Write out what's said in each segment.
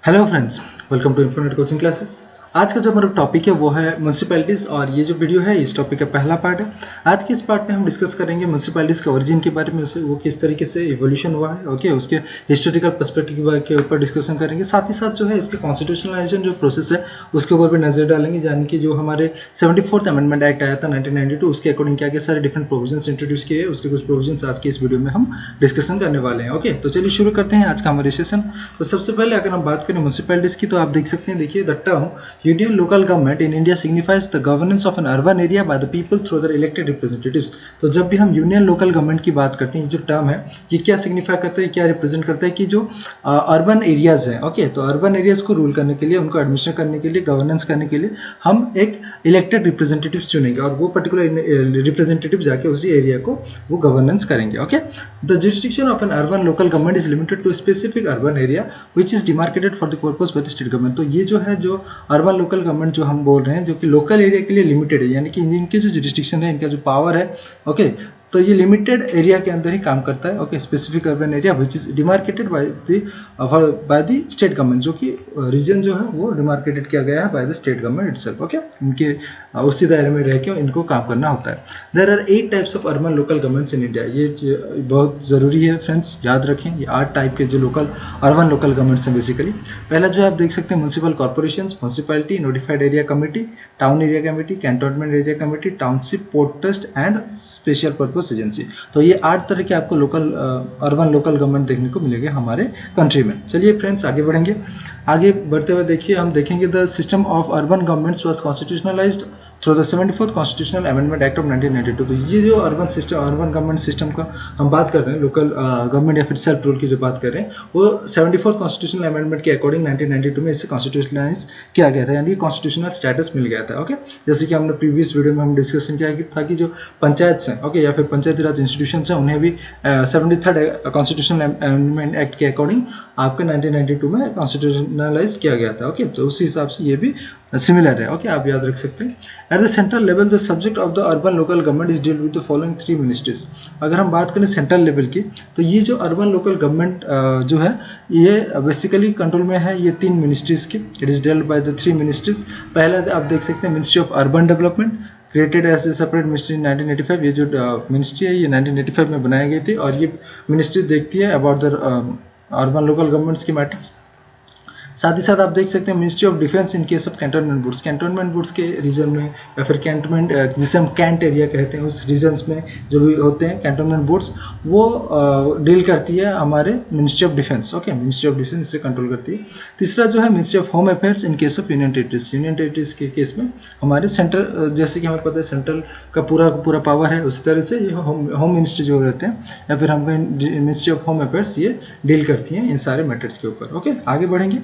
Hello friends, welcome to Infonet coaching classes. आज का जो हमारा टॉपिक है वो है म्यूनसिपैलिटीज़ और ये जो वीडियो है इस टॉपिक का पहला पार्ट है। आज के इस पार्ट में हम डिस्कस करेंगे म्यूनसिपैलिटीज़ के ओरिजिन के बारे में, उसे वो किस तरीके से इवोल्यूशन हुआ है, ओके, उसके हिस्टोरिकल पर्सपेक्टिव के ऊपर डिस्कशन करेंगे। साथ ही साथ जो है इसके कॉन्स्टिट्यूशनलाइजेशन जो प्रोसेस है उसके ऊपर भी नजर डालेंगे, यानी कि जो हमारे 74th अमेंडमेंट एक्ट आया था 1992 उसके अकॉर्डिंग क्या क्या सारे डिफरेंट प्रोविजंस इंट्रोड्यूस किए, उसके कुछ प्रोविजंस आज के इस वीडियो में हम डिस्कशन करने वाले हैं। ओके, तो चलिए शुरू करते हैं आज का हमारे सेशन। तो सबसे पहले अगर हम बात करें म्यूनसिपैलिटीज़ की, तो आप देख सकते हैं, देखिए, the term union local government in India signifies the governance of an urban area by the people through their elected representatives। तो जब भी हम यूनियन लोकल गवर्नमेंट की बात करते हैं, जो टर्म है ये क्या सिग्निफाई करता है, क्या रिप्रेजेंट करता है कि जो अर्बन एरियाज हैं, ओके, तो अर्बन एरियाज को रूल करने के लिए, उनको एडमिनिस्ट्रेट करने के लिए, गवर्नेंस करने के लिए हम एक इलेक्टेड रिप्रेजेंटेटिव्स चुनेंगे और वो पर्टिकुलर रिप्रेजेंटेटिव जाके उसी एरिया को वो गवर्नेंस करेंगे। Okay, the jurisdiction of an urban local government is limited to specific urban area which is demarcated for the purpose by the state government. तो ये जो है, जो अर्बन लोकल गवर्नमेंट जो हम बोल रहे हैं, जो कि लोकल एरिया के लिए लिमिटेड है, यानी कि इनके जो जुरिस्डिक्शन है, इनका जो पावर है, ओके, तो ये लिमिटेड एरिया के अंदर ही काम करता है। Okay, specific urban area which is demarcated bye the state government, जो कि रीजन जो है वो डिमार्केटेड किया गया है bye the state government itself. Okay, इनके उसी दायरे में रह के इनको काम करना होता है। There are 8 types of urban local governments in India. ये बहुत जरूरी है फ्रेंड्स, याद रखें, ये 8 टाइप के जो लोकल अर्बन लोकल गवर्नमेंट्स हैं बेसिकली। पहला जो है आप देख सकते हैं, municipal corporation, municipality, notified area committee, town area committee, cantonment area committee, township, port trust and special purpose agency. तो ये 8 तरह के आपको लोकल अर्बन लोकल गवर्नमेंट देखने को मिलेंगे हमारे कंट्री में। चलिए फ्रेंड्स आगे बढ़ेंगे। आगे बढ़ते हुए देखिए, हम देखेंगे the system of urban governments was constitutionalised through the 74th constitutional amendment act of 1992। तो ये जो urban system, urban government system का हम बात कर रहे हैं, लोकल गवर्नमेंट या फिर सेल्फ रूल की जो बात कर रहे हैं, वो 74th कॉन्स्टिट्यूशनल अमेंडमेंट के अकॉर्डिंग 1992 में इसे कॉन्स्टिट्यूशनलाइज किया गया था, यानी कि कॉन्स्टिट्यूशनल स्टेटस मिल गया था। ओके, जैसे कि हमने प्रीवियस वीडियो में हम डिस्कशन किया था कि जो पंचायत हैं, ओके, या फिर पंचायती राज इंस्टीट्यूशन हैं, उन्हें भी 73rd कॉन्स्टिट्यूशनल अमेंडमेंट एक्ट के अकॉर्डिंग आपके 1992 में कॉन्स्टिट्यूशनलाइज किया गया था। ओके, तो उसी हिसाब से ये भी सिमिलर है। ओके, आप याद रख सकते हैं। At the central level the subject of the urban local government is deal with the following 3 ministries. अगर हम बात करें सेंट्रल लेवल की, तो ये जो अर्बन लोकल गवर्नमेंट जो है ये बेसिकली कंट्रोल में है, ये 3 मिनिस्ट्रीज की। It is dealt by the 3 ministries. पहला आप देख सकते हैं, ministry of urban development, created as a separate ministry in 1985। ये जो मिनिस्ट्री है ये 1985 में बनाई गई थी और ये मिनिस्ट्री देखती है about the urban local governments की मैटर्स। साथ ही साथ आप देख सकते हैं ministry of defence in case of cantonment boards. Cantonment boards के रीजन में या फिर कैंटोनमेंट जिसे हम कैंट एरिया कहते हैं, उस रीजन्स में जो भी होते हैं कैंटोनमेंट बोर्ड्स, वो डील करती है हमारे ministry of defence. Okay, ministry of defence इसे कंट्रोल करती है। तीसरा जो है ministry of home affairs in case of union territories. Union territories के केस में हमारे सेंट्रल, जैसे कि हमें पता है सेंट्रल का पूरा पावर है, उसी तरह से ये होम मिनिस्ट्री जो रहते हैं या फिर हम मिनिस्ट्री ऑफ होम अफेयर्स, ये डील करती हैं इन सारे मैटर्स के ऊपर। ओके, आगे बढ़ेंगे।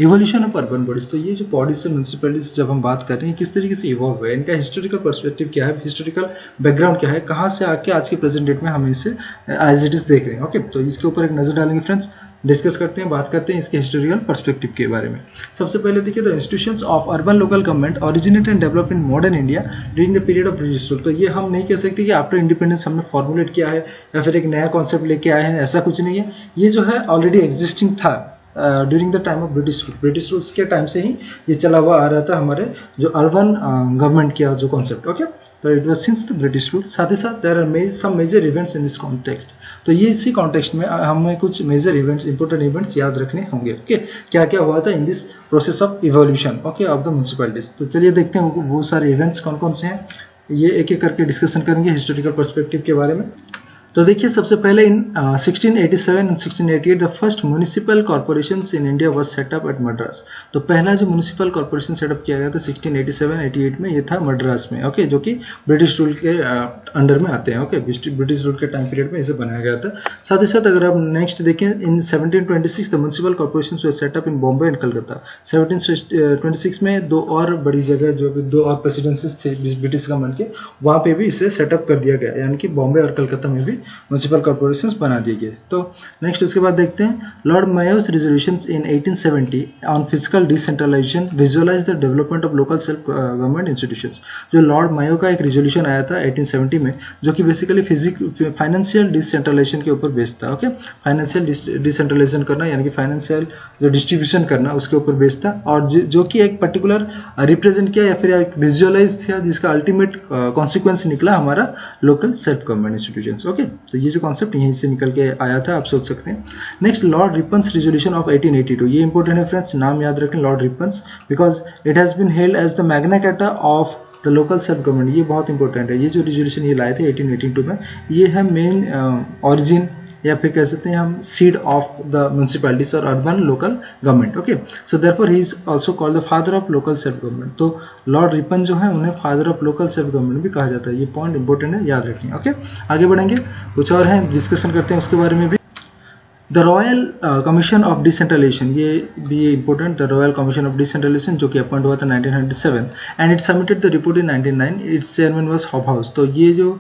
Evolution of urban bodies. तो ये जो बॉडीज से म्यूनसिपैलिटीज जब हम बात कर रहे हैं, किस तरीके से इवॉल्व हुए, इनका हिस्टोरिकल पर्सपेक्टिव क्या है, हिस्टोरिकल बैकग्राउंड क्या है, कहाँ से आके आज के प्रेजेंट डेट में हम इसे एज इट इज देख रहे हैं। ओके, तो इसके ऊपर एक नजर डालेंगे फ्रेंड्स, डिस्कस करते हैं, बात करते हैं इसके हिस्टोरिकल पर्सपेक्टिव के बारे में। सबसे पहले देखिए, the institutions of urban local government originate and develop in modern India during the period of British rule. तो ये हम नहीं कह सकते कि आफ्टर इंडिपेंडेंस हमने फॉर्मुलेट किया है या फिर एक नया कॉन्सेप्ट लेके आए हैं, ऐसा कुछ नहीं है। ये जो है ऑलरेडी एग्जिस्टिंग था during the time of British rule. British rules के टाइम से ही ये चला हुआ आ रहा था, हमारे जो अर्बन गवर्नमेंट किया जो कॉन्सेप्ट। ओके, तो it was since the British rule. साथ ही साथ there are some major events in this context. तो ये इसी कॉन्टेक्स्ट में हमें कुछ मेजर इवेंट्स, इंपॉर्टेंट इवेंट्स याद रखने होंगे। ओके, क्या क्या हुआ था in this process of evolution, okay, of the municipalities. तो चलिए देखते हैं वो सारे इवेंट्स कौन कौन से हैं, ये एक एक करके डिस्कशन करेंगे हिस्टोरिकल पर्सपेक्टिव के बारे में। तो देखिए, सबसे पहले इन 1687 and 1688 the first municipal corporations in India was set up at Madras. तो पहला जो म्युनिसिपल कॉर्पोरेशन सेटअप किया गया था 1687-88 में, ये था मद्रास में। ओके, जो कि ब्रिटिश रूल के अंडर में आते हैं। ओके, ब्रिटिश रूल के टाइम पीरियड में इसे बनाया गया था। साथ ही साथ अगर आप नेक्स्ट देखें, इन 1726 the municipal corporations were set up in Bombay and Calcutta. 1726 में 2 और बड़ी जगह, जो 2 और प्रेसिडेंसीज थे ब्रिटिश गवर्नमेंट के, वहां पे भी इसे सेटअप कर दिया गया, यानी कि बॉम्बे और कलकत्ता में भी म्यूनिसिपल कॉर्पोरेशंस बना दिए गए। तो नेक्स्ट उसके बाद देखते हैं lord Mayo's resolutions in 1870 on physical decentralisation visualise the development of local self government institutions. जो लॉर्ड मायो का एक रेजोल्यूशन आया था 1870 में, जो कि बेसिकली फाइनेंशियल डिसेंट्रलाइजेशन के ऊपर बेस्ड था। ओके, फाइनेंशियल डिसेंट्रलाइजेशन करना यानी कि फाइनेंशियल जो डिस्ट्रीब्यूशन करना उसके ऊपर बेस्ड था, और जो कि एक पर्टिकुलर रिप्रेजेंट किया या फिर एक विजुअलाइज किया जिसका अल्टीमेट कॉन्सिक्वेंस निकला हमारा local self government institutions. Okay, तो ये जो कॉन्सेप्ट यहीं से निकल के आया था, आप सोच सकते हैं। Next lord Ripon's resolution of 1882, ये इंपॉर्टेंट है फ्रेंड्स, नाम याद रखें lord Ripon's, because it has been held as the Magna Carta of the local self government. ये बहुत इंपॉर्टेंट है, ये जो रेजोल्यूशन ये लाए थे 1882 में, ये है मेन ऑरिजिन या फिर कह सकते हैं हम सीड ऑफ द म्यूनिसिपैलिटीज और urban local government. Okay, so therefore he is also called the father of local self government. तो लॉर्ड रिपन जो है उन्हें father of local self government भी कहा जाता है। ये पॉइंट इंपॉर्टेंट है, याद रखें। ओके, आगे बढ़ेंगे, कुछ और है डिस्कशन करते हैं उसके बारे में भी। The royal commission of decentralization, ये भी important, the royal commission of decentralization जो कि अपॉइंट हुआ था 1907 and it submitted the report in 1909, its chairman was Hobhouse. तो ये जो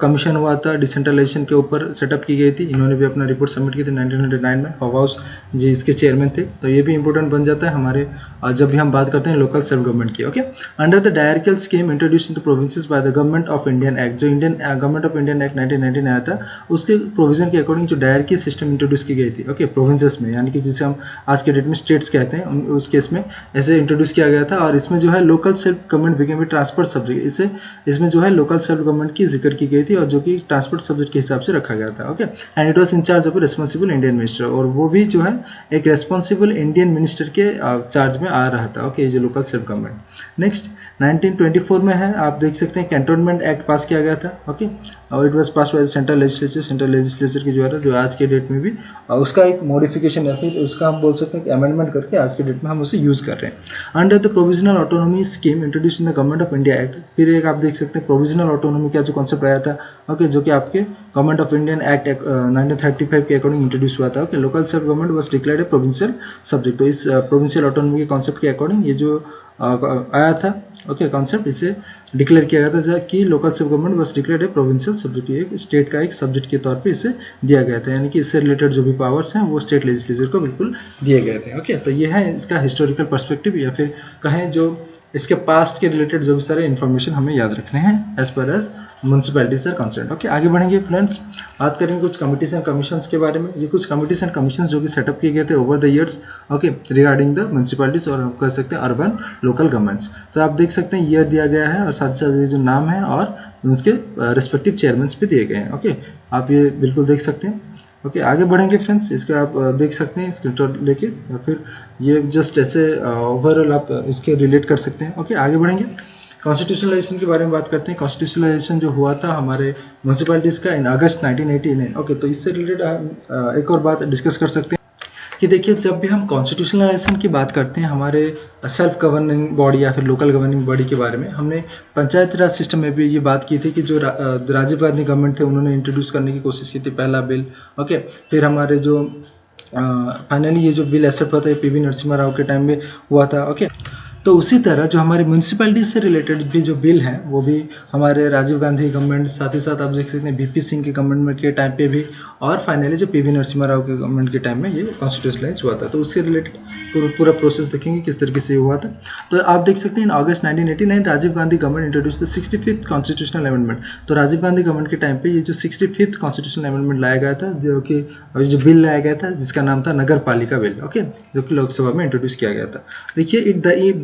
कमीशन हुआ था डिसेंट्रलाइजेशन के ऊपर सेटअप की गई थी, इन्होंने भी अपना रिपोर्ट सबमिट की थी 1909 में, हॉबहाउस जी इसके चेयरमैन थे। तो ये भी इंपॉर्टेंट बन जाता है हमारे जब भी हम बात करते हैं लोकल सेल्फ गवर्नमेंट की। Okay, under the dyarchal scheme introduce in the provinces by the government of Indian act, जो Indian government of Indian act 1919 आया था, उसके प्रोविजन के अकॉर्डिंग जो डायरेक्टरी सिस्टम इंट्रोड्यूस की गई थी। ओके, प्रोविंसेस में यानी कि जिसे हम आज के डेट में स्टेट्स कहते हैं, उस केस में ऐसे इंट्रोड्यूस किया गया था, और इसमें जो है local self government became a transfer subject, इसमें जो है लोकल सेल्फ गवर्नमेंट की जिक्र की गई थी और जो कि ट्रांसपोर्ट सब्जेक्ट के हिसाब से रखा गया था। Okay, and it was in charge of responsible Indian minister, और वो भी जो है एक रेस्पॉन्सिबल इंडियन मिनिस्टर के चार्ज में आ रहा था। ओके, ये जो लोकल सेल्फ गवर्नमेंट। नेक्स्ट 1924 में है, आप देख सकते हैं कैंटोनमेंट एक्ट पास किया गया था। ओके, और it was pass by central legislature के द्वारा, जो आज के डेट में भी उसका एक मॉडिफिकेशन या फिर उसका हम बोल सकते हैं कि अमेंडमेंट करके आज के डेट में हम उसे यूज कर रहे हैं। Under the provisional autonomy scheme introduce in the government of India act, फिर एक आप देख सकते हैं प्रोविजनल ऑटोनॉमी का जो कॉन्सेप्ट आया था। ओके, जो कि आपके गवर्नमेंट ऑफ इंडियन एक्ट 1935 के अकॉर्डिंग इंट्रोड्यूस हुआ था। Okay, local self government was declared A provincial subject. तो इस प्रोविंशियल ऑटोनॉमी के कॉन्सेप्ट के अकॉर्डिंग ये जो आया था, ओके, कॉन्सेप्ट इसे डिक्लेयर किया गया था कि local self government was declared A provincial subject, एक स्टेट का एक सब्जेक्ट के तौर पे इसे दिया गया था, यानी कि इससे रिलेटेड जो भी पावर्स हैं वो स्टेट लेजिस्लेचर को बिल्कुल दिए गए थे। ओके, तो ये है इसका हिस्टोरिकल पर्सपेक्टिव, या फिर कहें जो इसके पास्ट के रिलेटेड जो भी सारे इन्फॉर्मेशन हमें याद रखने हैं as per as municipalities are concerned. Okay, आगे बढ़ेंगे फ्रेंड्स, बात करेंगे कुछ कमिटीज एंड कमीशंस के बारे में। ये कुछ कमिटीज एंड कमीशंस जो कि सेटअप किए गए थे over the years, okay, regarding the municipalities और हम कह सकते हैं अर्बन लोकल गवर्नमेंट्स। तो आप देख सकते हैं ईयर दिया गया है और साथ ही साथ ये जो नाम है और उसके रिस्पेक्टिव चेयरमैन भी दिए गए हैं। ओके, आप ये बिल्कुल देख सकते हैं। ओके, आगे बढ़ेंगे फ्रेंड्स, इसके आप देख सकते हैं स्क्रीनशॉट लेके, या फिर ये जस्ट ऐसे ओवरऑल आप इसके रिलेट कर सकते हैं। ओके, आगे बढ़ेंगे, कॉन्स्टिट्यूशनलाइजेशन के बारे में बात करते हैं। कॉन्स्टिट्यूशनलाइजेशन जो हुआ था हमारे म्यूनिसिपैलिटीज का इन अगस्त 1989। ओके, तो इससे रिलेटेड एक और बात डिस्कस कर सकते हैं कि देखिए, जब भी हम कॉन्स्टिट्यूशनलाइजेशन की बात करते हैं हमारे सेल्फ गवर्निंग बॉडी या फिर लोकल गवर्निंग बॉडी के बारे में, हमने पंचायत राज सिस्टम में भी ये बात की थी कि जो राजीव गांधी गवर्नमेंट थे उन्होंने इंट्रोड्यूस करने की कोशिश की थी पहला बिल। ओके, फिर हमारे जो फाइनली ये जो बिल एक्सेप्ट हुआ था पीवी नरसिम्हा राव के टाइम में हुआ था। ओके, तो उसी तरह जो हमारे म्यूनिसिपैलिटी से रिलेटेड भी जो बिल हैं वो भी हमारे राजीव गांधी गवर्नमेंट, साथ ही साथ आप देख सकते हैं बीपी सिंह के गवर्नमेंट के टाइम पे भी, और फाइनली जो पीवी नरसिम्हा राव के गवर्नमेंट के टाइम में ये कॉन्स्टिट्यूशनलाइज हुआ था। तो उससे रिलेटेड पूरा प्रोसेस देखेंगे किस तरीके से हुआ था। तो आप देख सकते हैं in August 1989 Rajiv Gandhi government introduce the 65th constitutional amendment. तो राजीव गांधी गवर्नमेंट के टाइम पे ये जो 65th कॉन्स्टिट्यूशनल अमेंडमेंट लाया गया था, जो कि जो बिल लाया गया था जिसका नाम था नगर पालिका बिल। ओके, जो कि लोकसभा में इंट्रोड्यूस किया गया था। देखिए,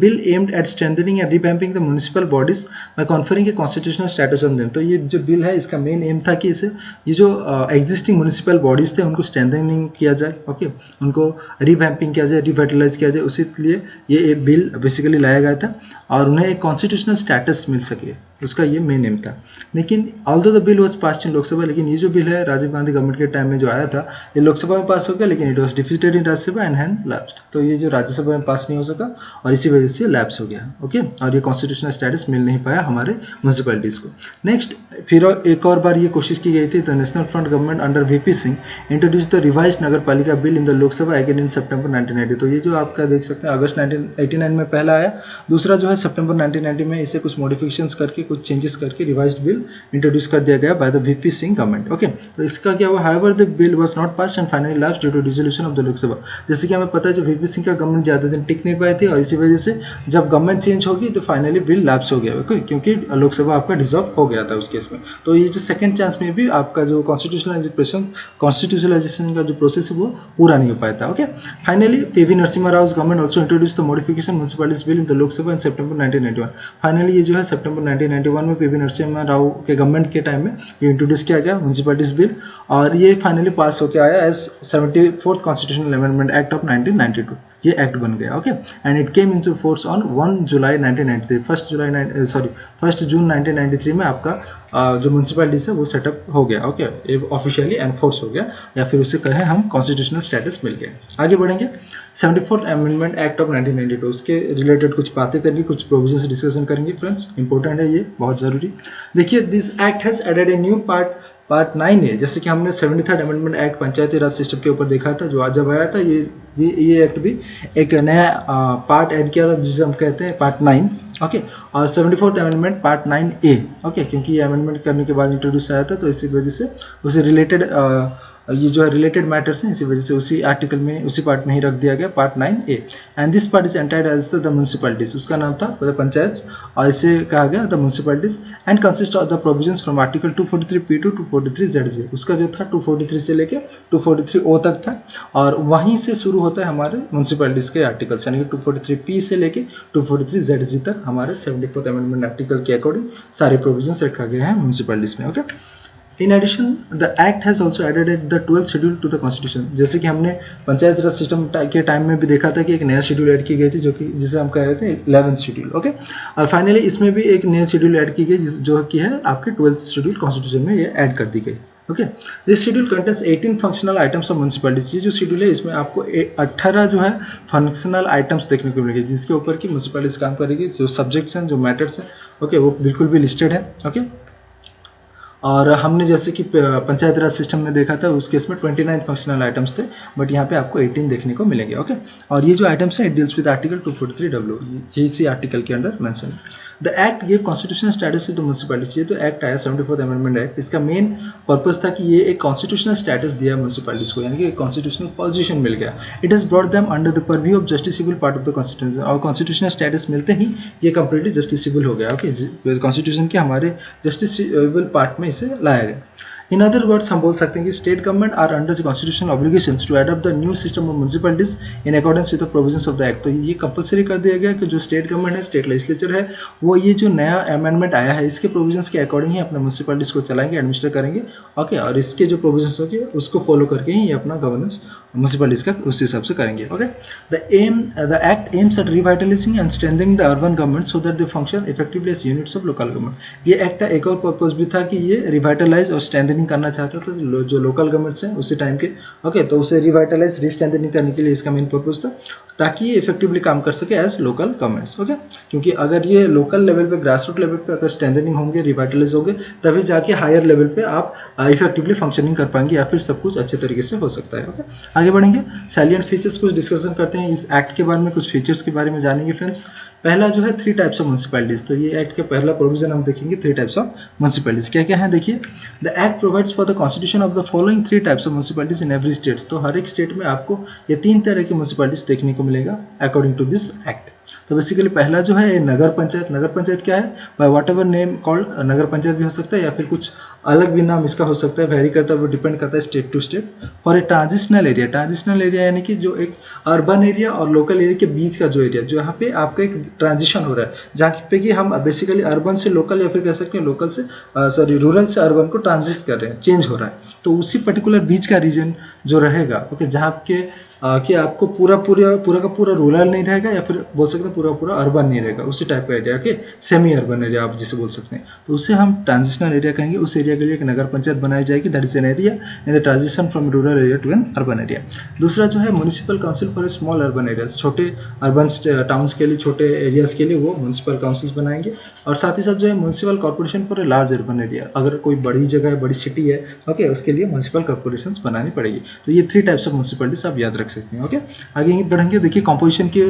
bill aimed at strengthening and revamping the municipal bodies by conferring a constitutional status on them. तो ये जो बिल है इसका मेन एम था कि इसे ये जो एग्जिस्टिंग म्युनिसिपल बॉडीज थे उनको स्ट्रेंथनिंग किया जाए। ओके, उनको रिवैम्पिंग किया जाए, रिवाइटलाइज किया जाए, उसी लिए ये बिल बेसिकली लाया गया था और उन्हें एक कॉन्स्टिट्यूशनल स्टेटस मिल सके, उसका ये मेन एम था। लेकिन although the bill was passed in Lok Sabha, लेकिन ये जो बिल है राजीव गांधी गवर्नमेंट के टाइम में जो आया था ये लोकसभा में पास हो गया, लेकिन it was defeated in Rajya Sabha and hence lapsed. तो ये जो राज्यसभा में पास नहीं हो सका और इसी वजह से लैप्स हो गया। ओके, और ये कॉन्स्टिट्यूशनल स्टेटस मिल नहीं पाया हमारे म्युनिसिपैलिटीज को। नेक्स्ट, फिर एक और बार ये कोशिश की गई थी, the national front government under VP Singh introduce the revised Nagar Palika bill in the Lok Sabha again in September 1990। तो ये जो आपका देख सकते हैं अगस्त 1989 में पहला आया, दूसरा जो है सितंबर 1990 में इसे कुछ मॉडिफिकेशंस करके कुछ चेंजेस करके रिवाइज्ड बिल इंट्रोड्यूस कर दिया गया by the VP Singh government. Okay, तो इसका क्या हुआ, however the bill was not passed and finally lapsed due to dissolution of the Lok Sabha. जैसे कि हमें पता है जो वीपी सिंह का गवर्नमेंट ज्यादा दिन टिक नहीं पाई थी और इसी वजह से जब गवर्नमेंट चेंज होगी तो फाइनली बिल लैप्स हो गया। ओके, क्योंकि लोकसभा आपका डिसॉल्व हो गया था उस केस में। तो ये जो सेकंड चांस में भी आपका जो कॉन्स्टिट्यूशनलाइजेशन का जो प्रोसेस है वो पूरा नहीं हो पाया था। Okay, finally PV Narasimha Rao government also introduce the modification municipalities bill in the Lok Sabha in September 1991। Finally ये जो है सितंबर 1991 में पीवी नरसिम्हा राव के गवर्नमेंट के टाइम में ये इंट्रोड्यूस किया गया म्युनिसिपैलिटीज बिल और ये फाइनली पास होकर आया as 74th constitutional amendment act of 1992। ये एक्ट बन गया। Okay, and it came into force on 1 July 1993। 1 जून 1993 में आपका जो म्युनिसिपैलिटीज है वो सेटअप हो गया। ओके, ये ऑफिशियली एनफोर्स हो गया या फिर उसे कहें हम कॉन्स्टिट्यूशनल स्टेटस मिल गया। आगे बढ़ेंगे 74th अमेंडमेंट एक्ट ऑफ 1992, उसके रिलेटेड कुछ बातें करेंगे, कुछ प्रोविजंस डिस्कशन करेंगे फ्रेंड्स, इंपॉर्टेंट है ये, बहुत जरूरी। देखिए, this act has added a new part 9A। जैसे कि हमने 73rd amendment act Panchayati Raj system के ऊपर देखा था, जो जब आया था ये एक्ट भी एक नया पार्ट ऐड किया था जिसे हम कहते हैं पार्ट 9। ओके, और 74th amendment part 9A। Okay, क्योंकि ये अमेंडमेंट करने के बाद इंट्रोड्यूस आया था तो इसी वजह से उसे रिलेटेड ये जो है रिलेटेड मैटर्स हैं, इसी वजह से उसी आर्टिकल में उसी पार्ट में ही रख दिया गया part 9A। And this part is entitled as the municipalities, उसका नाम था पंचायत और इसे कहा गया the municipalities and consist of the provisions from article 243P to 243ZJ। उसका जो था 243 से लेके 243O तक था और वहीं से शुरू होता है हमारे म्युनिसिपैलिटीज के आर्टिकल्स, यानी कि 243P से लेके 243ZG तक हमारे 74th अमेंडमेंट आर्टिकल के अकॉर्डिंग सारे प्रोविजंस रखा गया है म्युनिसिपैलिटीज में। Okay, In addition, the Act has also added the 12th schedule to the Constitution। जैसे कि हमने पंचायत राज सिस्टम के टाइम में भी देखा था कि एक नया शेड्यूल ऐड की गई थी, जो कि जिसे हम कह रहे थे 11th शेड्यूल। ओके, और फाइनली इसमें भी एक नया शेड्यूल ऐड की गई जो कि है आपके 12th शेड्यूल कॉन्स्टिट्यूशन में ये ऐड कर दी गई। Okay, this schedule contains 18 functional items of municipalities. ये जो शेड्यूल है इसमें आपको 18 जो है फंक्शनल आइटम्स देखने को मिलेंगे जिसके ऊपर की म्युनिसिपैलिटीज काम करेगी। जो सब्जेक्ट्स हैं, जो मैटर्स हैं, ओके, वो बिल्कुल भी लिस्टेड है। ओके, और हमने जैसे कि पंचायत राज सिस्टम में देखा था उस केस में 29 फंक्शनल आइटम्स थे, बट यहाँ पे आपको 18 देखने को मिलेंगे। ओके, और ये जो आइटम्स है it deals with article 243W, ये इसी आर्टिकल के under mention. The act give constitutional status to the municipalities. ये तो एक्ट आया 74th अमेंडमेंट एक्ट, इसका मेन पर्पस था कि ये एक कॉन्स्टिट्यूशनल स्टेटस दिया म्युनिसिपैलिटीज को, यानी कि एक कॉन्स्टिट्यूशनल पोजीशन मिल गया। It has brought them under the purview of justiciable part of the constitution, और कॉन्स्टिट्यूशनल स्टेटस मिलते ही ये कंप्लीटली जस्टिसेबल हो गया। ओके, कॉन्स्टिट्यूशन के हमारे जस्टिसेबल पार्ट में इसे लाया गया। इन अदर वर्ड्स हम बोल सकते हैं कि state government are under constitutional obligations to adopt the new system of municipalities in accordance with the provisions of the act. तो ये कंपलसरी कर दिया गया कि जो स्टेट गवर्नमेंट है, स्टेट लेजिस्लेचर है, वो ये जो नया अमेंडमेंट आया है इसके प्रोविजंस के अकॉर्डिंग ही अपने म्युनिसिपैलिटीज को चलाएंगे, एडमिनिस्टर करेंगे। ओके, और इसके जो प्रोविजंस होंगे उसको फॉलो करके ही ये अपना गवर्नेंस म्युनिसिपैलिटीज का उस हिसाब से करेंगे। Okay, the act aims at revitalizing and strengthening the urban government so that they function effectively as units of local government. ये एक्ट का एक और पर्पस भी था कि ये रिवाइटलाइज और स्ट्रेंथनिंग करना चाहता था जो लोकल गवर्नमेंट्स हैं उसी टाइम के। ओके, तो उसे रिवाइटलाइज रिस्ट्रेंथनिंग करने के लिए इसका मेन पर्पस था ताकि ये इफेक्टिवली काम कर सके एज लोकल गवर्नमेंट्स। ओके, क्योंकि अगर ये लोकल लेवल पे, ग्रास रूट लेवल पे अगर स्ट्रेंथनिंग होंगे, रिवाइटलाइज होंगे, तभी जाके हायर लेवल पे आप इफेक्टिवली फंक्शनिंग कर पाएंगे या फिर सब कुछ अच्छे तरीके से हो सकता है। ओके, आगे बढ़ेंगे, सैलिएंट फीचर्स कुछ डिस्कशन करते हैं इस एक्ट के बारे में, कुछ फीचर्स के बारे में जानेंगे फ्रेंड्स। पहला जो है 3 टाइप्स ऑफ म्युनिसिपैलिटीज। तो ये एक्ट का पहला प्रोविजन हम देखेंगे 3 टाइप्स ऑफ म्युनिसिपैलिटीज क्या क्या है। देखिए, the act provides for the constitution of the following 3 types of municipalities in every state. तो हर एक स्टेट में आपको ये 3 तरह की म्युनिसिपैलिटीज देखने को मिलेगा अकॉर्डिंग टू दिस एक्ट। तो बेसिकली पहला जो है नगर पंचायत। नगर पंचायत क्या है, by whatever name called, Nagar Panchayat भी हो सकता है या फिर कुछ अलग भी नाम इसका हो सकता है, वेरी करता है, वो डिपेंड करता है स्टेट टू स्टेट। और a transitional area, transitional area यानी कि जो एक अर्बन एरिया और लोकल एरिया के बीच का जो एरिया, जो यहाँ पे आपका एक ट्रांजिशन हो रहा है, जहाँ पे कि हम बेसिकली अर्बन से लोकल या फिर कह सकते हैं लोकल से रूरल से अर्बन को ट्रांजिट कर रहे हैं, चेंज हो रहा है। तो उसी पर्टिकुलर बीच का रीजन जो रहेगा, ओके, जहाँ आपके कि आपको पूरा का पूरा रूरल नहीं रहेगा या फिर बोल सकते हैं पूरा अर्बन नहीं रहेगा, उसी टाइप का एरिया के सेमी अर्बन एरिया आप जिसे बोल सकते हैं, तो उसे हम ट्रांजिशनल एरिया कहेंगे। उस एरिया एरिया के लिए एक नगर पंचायत बनाई जाएगी, that is an area in the transition from rural area to an urban area. दूसरा जो है municipal council for small urban areas, छोटे अर्बन टाउन्स के लिए, छोटे एरियाज के लिए वो म्युनिसिपल काउंसिल्स बनाएंगे। और साथ ही साथ जो है municipal corporation for a large urban area, अगर कोई बड़ी जगह है, बड़ी सिटी है, ओके, उसके लिए म्युनिसिपल कॉर्पोरेशन बनानी पड़ेगी। तो ये 3 टाइप्स ऑफ म्युनिसिपलिटीज आप याद रख सकते हैं। ओके, आगे बढ़ेंगे, देखिए कंपोजिशन के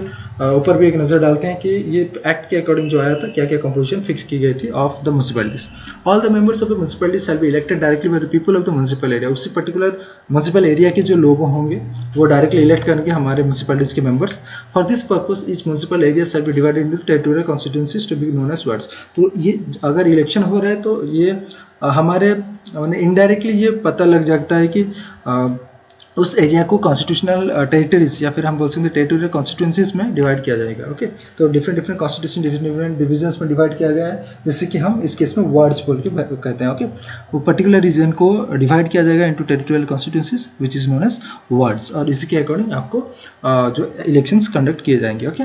ऊपर भी एक नजर डालते हैं कि ये एक्ट के अकॉर्डिंग जो आया था, क्या क्या कंपोजिशन फिक्स की गई थी of the municipalities. All the members of the municipality shall be elected directly by the people of the municipal area. उसी पर्टिकुलर म्युनिसिपल एरिया के जो लोग होंगे वो डायरेक्टली इलेक्ट करेंगे हमारे म्युनिसिपलिटीज के members. For this purpose each municipal area shall be divided into territorial constituencies to be known as wards. तो ये अगर इलेक्शन हो रहा है तो ये हमारे इनडायरेक्टली ये पता लग जाता है कि उस एरिया को कॉन्स्टिट्यूशनल टेरिटरीज या फिर हम बोल सकते हैं टेरिटोरियल कॉन्स्टिट्यूएंसीज में डिवाइड किया जाएगा। ओके, तो डिफरेंट कॉन्स्टिट्यूशन डिफरेंट डिविजन्स में डिवाइड किया गया है, जैसे कि हम इस केस में वार्ड्स बोल के कहते हैं। ओके, वो पर्टिकुलर रीजन को डिवाइड किया जाएगा into territorial constituencies which is known as wards, और इसी के अकॉर्डिंग आपको जो इलेक्शंस कंडक्ट किए जाएंगे। ओके,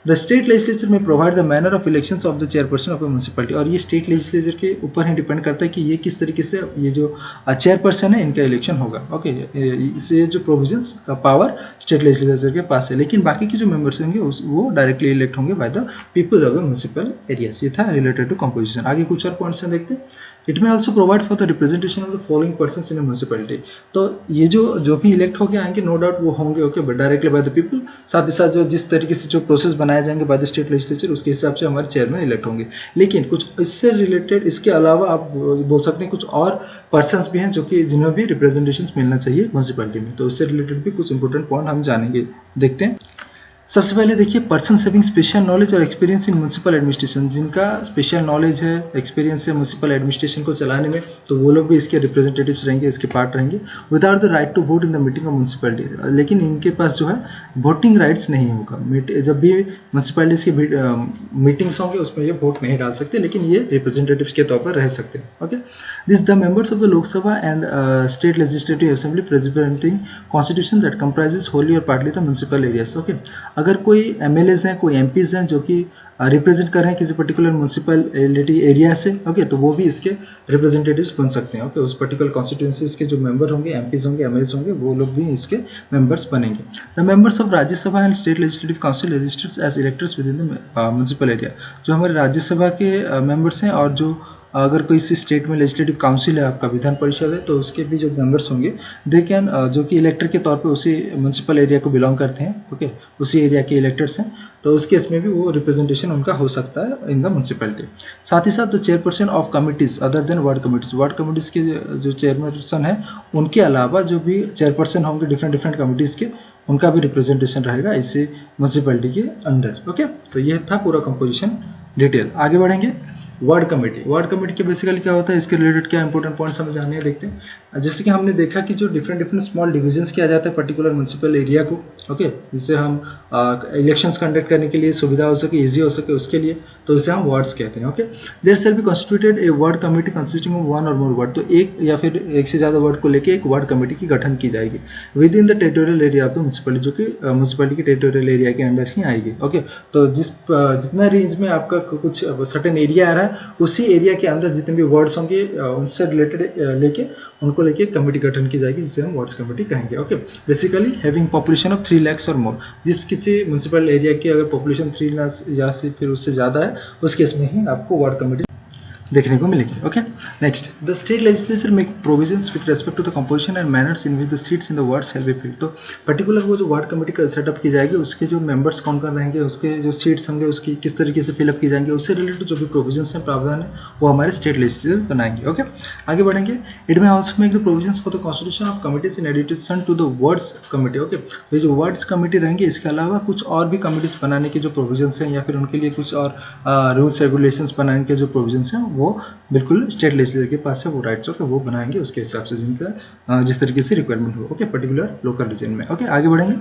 द स्टेट लेजिस्लेचर में provide the manner of elections of the chairperson of the municipality. और ये स्टेट लेजिस्लेचर के ऊपर ही डिपेंड करता है कि ये किस तरीके से ये जो चेयरपर्सन है इनका इलेक्शन होगा। ओके, इससे जो प्रोविजंस का पावर स्टेट लेजिस्लेचर के पास है, लेकिन बाकी के जो मेंबर्स होंगे वो डायरेक्टली इलेक्ट होंगे bye the people of the municipal areas. ये था रिलेटेड टू कंपोजिशन। आगे कुछ और पॉइंट्स हैं, देखते हैं। It may also provide for the representation of the following persons in a municipality. तो ये जो भी इलेक्ट होके आएंगे नो डाउट वो होंगे okay directly by the people. साथ ही साथ जो जिस तरीके से जो प्रोसेस बनाए जाएंगे बाय द स्टेट लेजिस्लेचर उसके हिसाब से हमारे चेयरमैन इलेक्ट होंगे। लेकिन कुछ इससे रिलेटेड, इसके अलावा आप बोल सकते हैं कुछ और पर्सन्स भी हैं जो कि जिन्हें भी रिप्रेजेंटेशन मिलना चाहिए म्युनिसिपलिटी में। तो इससे रिलेटेड भी कुछ इंपॉर्टेंट पॉइंट हम जानेंगे, देखते हैं। सबसे पहले देखिए, पर्सन हैविंग स्पेशल नॉलेज और एक्सपीरियंस इन म्युनिसिपल एडमिनिस्ट्रेशन, जिनका स्पेशल नॉलेज है, एक्सपीरियंस है म्युनिसिपल एडमिनिस्ट्रेशन को चलाने में, तो वो लोग भी इसके रिप्रेजेंटेटिव्स रहेंगे, इसके पार्ट रहेंगे। Without the right to vote in the meeting of municipality, लेकिन इनके पास जो है वोटिंग राइट्स नहीं होगा। जब भी म्युनिसिपलिटीज की मीटिंग्स होंगे उसमें ये वोट नहीं डाल सकते, लेकिन ये रिप्रेजेंटेटिव्स के तौर पर रह सकते हैं। Okay, this the members of the Lok Sabha and state legislative assembly presiding constitution that comprises wholly और partly the municipal areas. Okay, अगर कोई एमएलएज हैं, कोई एमपीज हैं जो कि रिप्रेजेंट कर रहे हैं किसी पर्टिकुलर म्युनिसिपलिटी एरिया से, ओके, तो वो भी इसके रिप्रेजेंटेटिव्स बन सकते हैं। ओके, उस पर्टिकुलर कॉन्स्टिट्यूएंसीज के जो मेंबर होंगे, एमपीज होंगे, एमएलएज होंगे, वो लोग भी इसके मेंबर्स बनेंगे। The members of Rajya Sabha and state legislative council registered as electors within the municipal area. जो हमारे राज्यसभा के मेंबर्स हैं और जो अगर कोई सी स्टेट में लेजिस्लेटिव काउंसिल है, आपका विधान परिषद है, तो उसके भी जो मेंबर्स होंगे दे कैन, जो कि इलेक्टर के तौर पे उसी म्युनिसिपल एरिया को बिलोंग करते हैं, ओके, उसी एरिया के इलेक्टर्स हैं, तो उस केस में भी वो रिप्रेजेंटेशन उनका हो सकता है इन द म्युनिसिपलिटी। साथ ही साथ the chairperson of committees other than ward committees, ward committees के जो चेयरपर्सन है उनके अलावा जो भी चेयरपर्सन होंगे डिफरेंट कमिटीज के, उनका भी रिप्रेजेंटेशन रहेगा इसी म्युनिसिपलिटी के अंदर। ओके, तो ये था पूरा कंपोजिशन डिटेल। आगे बढ़ेंगे, वार्ड कमेटी। वार्ड कमेटी के बेसिकली क्या होता है, इसके रिलेटेड क्या इंपॉर्टेंट पॉइंट्स हमें जानने हैं, देखते हैं। जैसे कि हमने देखा कि जो डिफरेंट स्मॉल डिविजन्स किया जाता है पर्टिकुलर म्युनिसिपल एरिया को, ओके, जिससे हम इलेक्शंस कंडक्ट करने के लिए सुविधा हो सके, इजी हो सके उसके लिए, तो इसे हम वार्ड्स कहते हैं। Okay, there shall be constituted a ward committee consisting of one or more ward. तो एक या फिर एक से ज्यादा वार्ड को लेकर एक वार्ड कमेटी की गठन की जाएगी with in the territorial area of the municipality, जो कि म्युनिसिपलिटी के टेरिटोरियल एरिया के अंदर ही आएगी। ओके, तो जितना रेंज में आपका कुछ सर्टेन एरिया आ रहा है, उसी एरिया के अंदर जितने भी वार्ड्स होंगे उनसे रिलेटेड उनको लेके कमेटी गठन की जाएगी, जिसे हम वार्ड्स कमेटी कहेंगे। Okay, basically having population of 3 lakh और मोर, जिस किसी म्युनिसिपल एरिया की अगर पॉपुलेशन 3 लाख या फिर उससे ज्यादा है, उस केस में ही आपको वार्ड कमेटी देखने को मिलेगी। Okay, next, the state legislature make provisions with respect to the composition and manners in which the seats in the ward shall be filled. तो पर्टिकुलर वो जो वार्ड कमेटी का सेटअप की जाएगी, उसके जो मेंबर्स कौन कौन रहेंगे, उसके जो सीट्स होंगे उसकी किस तरीके से फिलअप की जाएंगे, उससे रिलेटेड जो भी प्रोविजंस हैं, प्रावधान है, वो हमारे स्टेट लेजिस्लेचर बनाएंगे। ओके, आगे बढ़ेंगे। It may also make the provisions for the constitution of committees in addition to the wards committee. Okay, ये जो वर्ड्स कमिटी रहेंगे, इसके अलावा कुछ और भी कमिटीज बनाने के जो प्रोविजंस हैं या फिर उनके लिए कुछ और रूल्स रेगुलेशंस बनाने के जो प्रोविजंस हैं, वो बिल्कुल स्टेट लेजिस्लेचर के पास है वो राइट्स, ओके, वो बनाएंगे उसके हिसाब से जिनका जिस तरीके से रिक्वायरमेंट हो, ओके, पर्टिकुलर लोकल रीजन में। ओके, आगे बढ़ेंगे।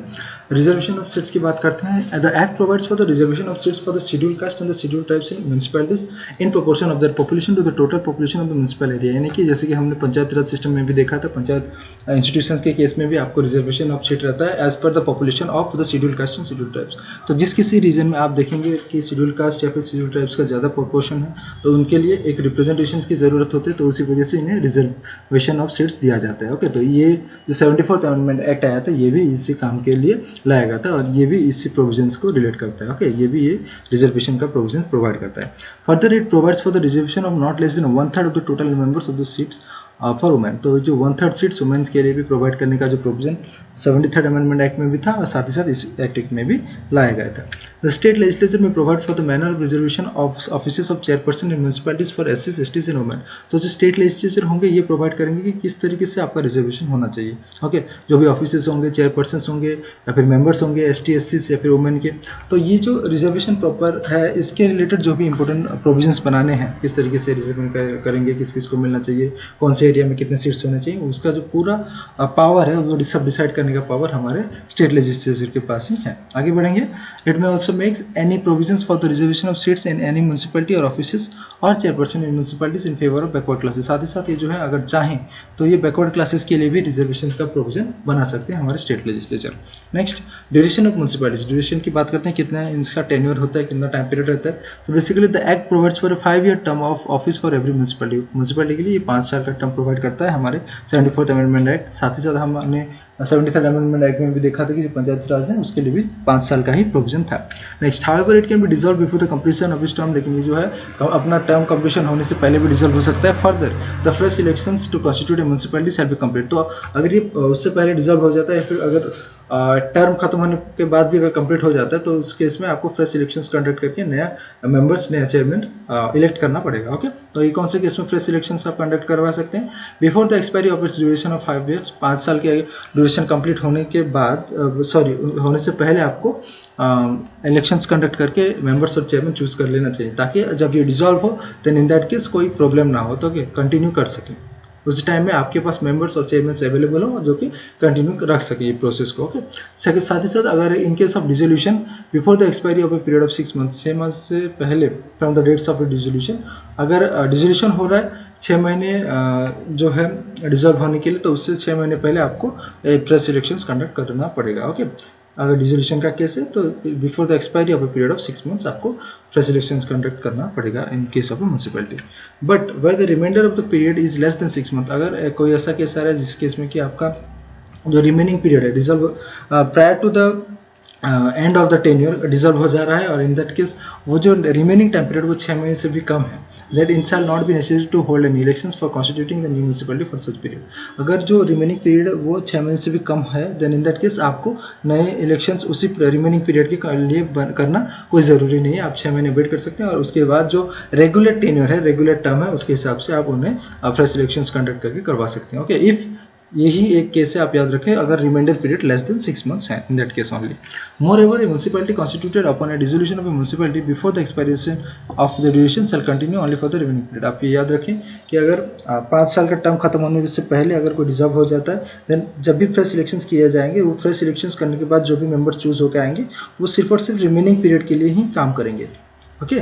रिजर्वेशन ऑफ सीट्स की बात करते हैं। The act provides for the reservation of seats for the schedule caste and the schedule tribes in municipalities in proportion of their population to the total population of the municipal area. यानी कि जैसे कि हमने panchayat Raj system में भी देखा था, panchayat institutions के केस में भी आपको रिजर्वेशन ऑफ सीट रहता है as per the population of the schedule caste and schedule tribes. तो जिस किसी रीजन में आप देखेंगे कि शेड्यूल कास्ट या फिर शेड्यूल ट्राइब्स का ज्यादा प्रोपोर्शन है, तो उनके लिए एक रिप्रेजेंटेशन की जरूरत होती है, तो उसी वजह से इन्हें रिजर्वेशन ऑफ सीट्स दिया जाता है। ओके, तो ये जो 74th अमेंडमेंट एक्ट आया था ये भी इसी काम के लिए लाया गया था और ये भी इसी प्रोविजंस को रिलेट करता है। ओके, ये भी ये रिजर्वेशन का प्रोविजन प्रोवाइड करता है। Further it provides for the reservation of not less than 1/3 of the total members of the seats for women. तो जो 1/3 सीट्स वुमेन्स के लिए भी प्रोवाइड करने का जो प्रोविजन 73rd अमेंडमेंट एक्ट में भी था और साथ ही साथ इस एक्ट में भी लाया गया था। द स्टेट लेजिस्लेचर में provide for the manner of reservation of offices of chairperson in municipalities for एससीज, एसटीज एंड वुमेन। तो जो स्टेट लेजिस्लेचर होंगे ये प्रोवाइड करेंगे कि किस तरीके से आपका रिजर्वेशन होना चाहिए। ओके, जो भी ऑफिसेस होंगे, चेयरपर्सन होंगे या फिर मेंबर्स होंगे एसटी, एससी या फिर वुमेन के, तो ये जो रिजर्वेशन प्रॉपर है इसके रिलेटेड जो भी इंपॉर्टेंट प्रोविजंस बनाने हैं, किस तरीके से रिजर्वेशन करेंगे, किस किस को मिलना चाहिए, कौन से एरिया में कितने सीट्स होने चाहिए, उसका जो पूरा पावर है वो सब डिसाइड करने का पावर हमारे स्टेट लेजिस्लेचर के पास ही है। आगे बढ़ेंगे। It may also makes any provisions for the reservation of seats in any municipality और ऑफिसेस और chairperson in municipalities in favour of backward classes. साथ ही साथ ये जो है अगर चाहें तो ये बैकवर्ड क्लासेस के लिए भी रिजर्वेशन का प्रोविजन बना सकते हैं हमारे state legislature. Next, duration of municipalities. Duration की बात करते हैं, कितना इसका टेन्योर होता है, कितना टाइम पीरियड रहता है। तो basically the act provides for 5-year term of office for every municipality. Municipality के लिए 5 साल का टर्म प्रोवाइड करता है हमारे 74th अमेंडमेंट एक्ट। साथ ही साथ हमने 73rd अमेंडमेंट एक्ट में भी देखा था कि जो पंचायती राज है उसके लिए भी 5 साल का ही प्रोविजन था। Next, however it can be dissolve before the completion of इस टर्म। लेकिन ये जो है अपना टर्म कंप्लीशन होने से पहले भी डिसॉल्व हो सकता है। Further the fresh elections to constitute a municipality shall be complete. तो अगर ये उससे पहले डिसॉल्व हो जाता है या फिर अगर टर्म खत्म होने के बाद भी अगर कंप्लीट हो जाता है तो उस केस में आपको फ्रेश इलेक्शंस कंडक्ट करके नया मेंबर्स, नया चेयरमैन इलेक्ट करना पड़ेगा। ओके, तो ये कौन से केस में फ्रेश इलेक्शंस आप कंडक्ट करवा सकते हैं? Before the expiry of its duration of 5 years, 5 साल के ड्यूरेशन कंप्लीट होने के बाद होने से पहले आपको इलेक्शंस कंडक्ट करके मेंबर्स और चेयरमैन चूज कर लेना चाहिए, ताकि जब ये डिसॉल्व हो देन इन दैट केस कोई प्रॉब्लम ना हो, तो कंटिन्यू कर सकें। उस टाइम में आपके पास मेंबर्स और चेयरमैन अवेलेबल हो जो कि कंटिन्यू रख सके ये प्रोसेस को। ओके, साथ ही साथ अगर in case of dissolution before the expiry of a period of 6 months, 6 months से पहले from the dates of dissolution, अगर डिसोल्यूशन हो रहा है 6 महीने जो है डिसॉल्व होने के लिए, तो उससे 6 महीने पहले आपको फ्रेश इलेक्शंस कंडक्ट करना पड़ेगा। ओके, अगर डिसोल्यूशन का केस है तो before the expiry of a period of 6 months आपको फ्रेश इलेक्शंस कंडक्ट करना पड़ेगा in case of a municipality. But where the remainder of the period is less than 6 months, अगर कोई ऐसा केस आ रहा है जिस केस में कि आपका जो रिमेनिंग पीरियड है dissolve prior to the end of the tenure dissolve हो जा रहा है, और इन दैट केस वो जो रिमेनिंग टाइम पीरियड वो 6 महीने से भी कम है, that in shall not be necessary to hold any elections for constituting the new municipality for such period. अगर जो रिमेनिंग पीरियड वो 6 महीने से भी कम है, देन इन दैट केस आपको नए इलेक्शंस उसी रिमेनिंग पीरियड के लिए करना कोई जरूरी नहीं है। आप 6 महीने वेट कर सकते हैं और उसके बाद जो रेगुलर टेन्योर है, रेगुलर टर्म है, उसके हिसाब से आप उन्हें फ्रेश इलेक्शंस कंडक्ट करके करवा सकते हैं। ओके, इफ यही एक केस है, आप याद रखें, अगर reminder period less than 6 months है, इन दैट केस ओनली। मोreover, a municipality constituted upon a dissolution of a municipality before the expiration of the duration shall continue only for the remaining period। आप ये याद रखें कि अगर 5 साल का टर्म खत्म होने से पहले अगर कोई डिसॉल्व हो जाता है, देन जब भी फ्रेश इलेक्शंस किए जाएंगे, वो फ्रेश इलेक्शंस करने के बाद जो भी मेंबर चूज होकर आएंगे वो सिर्फ और सिर्फ रिमेनिंग पीरियड के लिए ही काम करेंगे। ओके,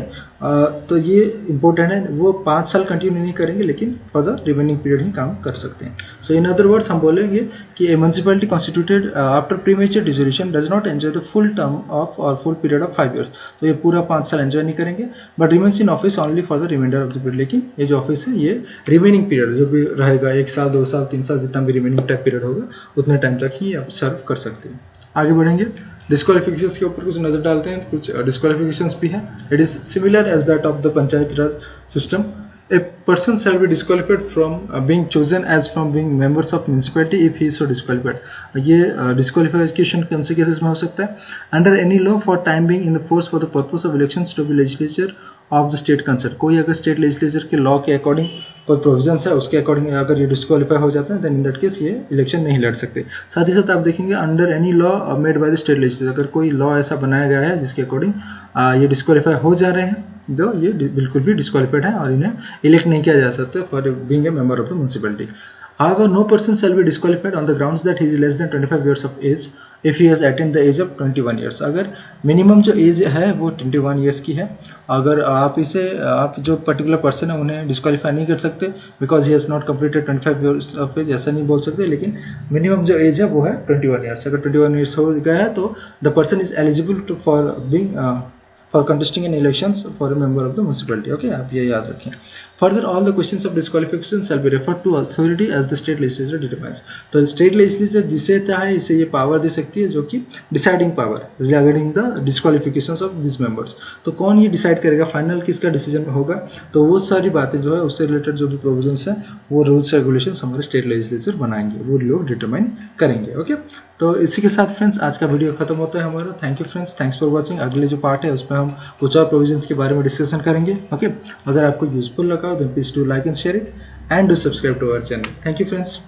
तो ये इंपॉर्टेंट है, वो 5 साल कंटिन्यू नहीं करेंगे लेकिन फॉर द रिमेनिंग पीरियड ही काम कर सकते हैं। सो इन अदर वर्ड्स हम बोलेंगे कि a municipality constituted after premature dissolution does not enjoy the full term of और फुल पीरियड ऑफ 5 years। तो ये पूरा 5 साल एंजॉय नहीं करेंगे, but remains in office only for the remainder of the period. लेकिन ये जो ऑफिस है ये रिमेनिंग पीरियड जो भी रहेगा, 1 साल 2 साल 3 साल जितना भी रिमेनिंग टाइम पीरियड होगा उतने टाइम तक ही आप सर्व कर सकते हैं। आगे बढ़ेंगे, डिस्क्वालिफिकेशंस के ऊपर कुछ नजर डालते हैं। कुछ डिस्क्वालिफिकेशंस भी है। It is similar as that of the Panchayat Raj system. A person shall be disqualified from being chosen as from being members of municipality if he is so disqualified। ये डिस्क्वालिफिकेशन कौन से केसेस में हो सकता है? Under any law for time being in the force for the purpose of elections to be legislature of the state concern. कोई अगर state legislature के लॉ के अकॉर्डिंग कोई प्रोविजंस है उसके अकॉर्डिंग अगर ये डिस्क्वालीफाई हो जाता है देन इन दैट केस ये इलेक्शन नहीं लड़ सकते। साथ ही साथ आप देखेंगे under any law made by the state legislature, अगर कोई लॉ ऐसा बनाया गया है जिसके अकॉर्डिंग ये डिस्क्वालीफाई हो जा रहे हैं जो ये बिल्कुल भी डिस्क्वालीफाइड है और इन्हें इलेक्ट नहीं किया जा सकता for being a member of the municipality. However, no person shall be disqualified on the grounds that he is less than 25 years of age if he has attained the age of 21 years। अगर minimum जो as है वो 21 years की है, अगर आप जो particular person है उन्हें डिस्क्वालीफाई नहीं कर सकते because he has not completed 25 years of age, ऐसा नहीं बोल सकते, लेकिन मिनिमम जो एज है वो है 21 years। अगर 21 years हो गया है तो the person is eligible for being for contesting in elections for a member of the municipality. Okay, आप ये याद रखें। Further all the questions of disqualification shall be referred to authority as the state legislature determines. तो state legislature जिसे चाहे इसे ये power दे सकती है, जो कि deciding power regarding the disqualifications of this members. तो कौन ये डिसाइड करेगा, फाइनल किसका डिसीजन होगा, तो वो सारी बातें जो है उससे रिलेटेड जो भी प्रोविजंस है वो रूल्स रेगुलेशंस हमारे स्टेट लेजिस्लेचर बनाएंगे, वो लोग डिटरमाइन करेंगे। ओके, तो इसी के साथ फ्रेंड्स आज का वीडियो खत्म होता है हमारा। Thank you friends, thanks for watching. अगले जो पार्ट है उसमें हम कुछ और प्रोविजंस के बारे में डिस्कशन करेंगे। ओके, अगर आपको यूजफुल लगा तो please do like and share it and do subscribe to our channel. Thank you friends.